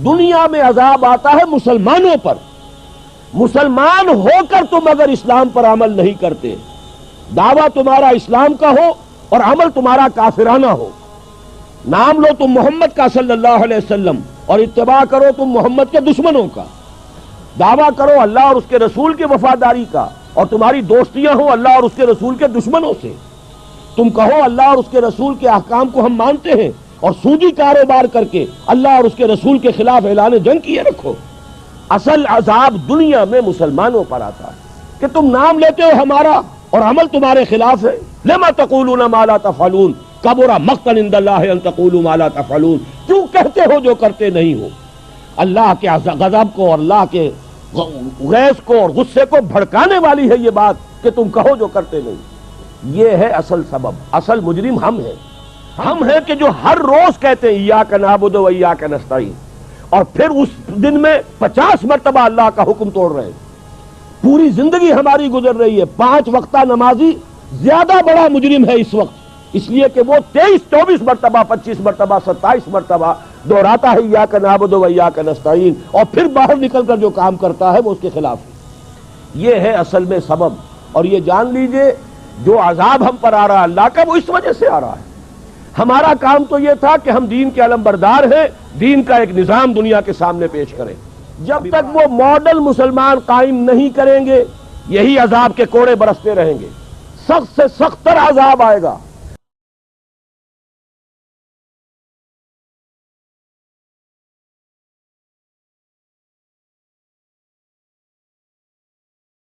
دنیا میں عذاب آتا ہے مسلمانوں پر. مسلمان ہو کر تم اگر اسلام پر عمل نہیں کرتے، دعویٰ تمہارا اسلام کا ہو اور عمل تمہارا کافرانہ ہو، نام لو تم محمد کا صلی اللہ علیہ وسلم اور اتباع کرو تم محمد کے دشمنوں کا، دعویٰ کرو اللہ اور اس کے رسول کی وفاداری کا اور تمہاری دوستیاں ہوں اللہ اور اس کے رسول کے دشمنوں سے، تم کہو اللہ اور اس کے رسول کے احکام کو ہم مانتے ہیں اور سودی کاروبار کر کے اللہ اور اس کے رسول کے خلاف اعلان جنگ کیے رکھو. اصل عذاب دنیا میں مسلمانوں پر آتا ہے کہ تم نام لیتے ہو ہمارا اور عمل تمہارے خلاف ہے. لما تقولون ما لا تفعلون کبر مقتا عند اللہ ان تقولوا ما لا تفعلون، کیوں کہتے ہو جو کرتے نہیں ہو؟ اللہ کے غضب کو اور اللہ کے غیظ کو اور غصے کو بھڑکانے والی ہے یہ بات کہ تم کہو جو کرتے نہیں. یہ ہے اصل سبب. اصل مجرم ہم ہیں کہ جو ہر روز کہتے ہیں ایاک نعبد و ایاک نستعین اور پھر اس دن میں 50 مرتبہ اللہ کا حکم توڑ رہے ہیں. پوری زندگی ہماری گزر رہی ہے. 5 وقتہ نمازی زیادہ بڑا مجرم ہے اس وقت، اس لیے کہ وہ 23-24 مرتبہ 25 مرتبہ 27 مرتبہ دہراتا ہے ایاک نعبد و ایاک نستعین اور پھر باہر نکل کر جو کام کرتا ہے وہ اس کے خلاف ہے. یہ ہے اصل میں سبب. اور یہ جان لیجئے جو عذاب ہم پر آ رہا ہے اللہ کا وہ اس وجہ سے آ رہا ہے. ہمارا کام تو یہ تھا کہ ہم دین کے علم بردار ہیں، دین کا ایک نظام دنیا کے سامنے پیش کریں. جب تک وہ ماڈل مسلمان قائم نہیں کریں گے یہی عذاب کے کوڑے برستے رہیں گے. سخت سے سخت تر عذاب آئے گا.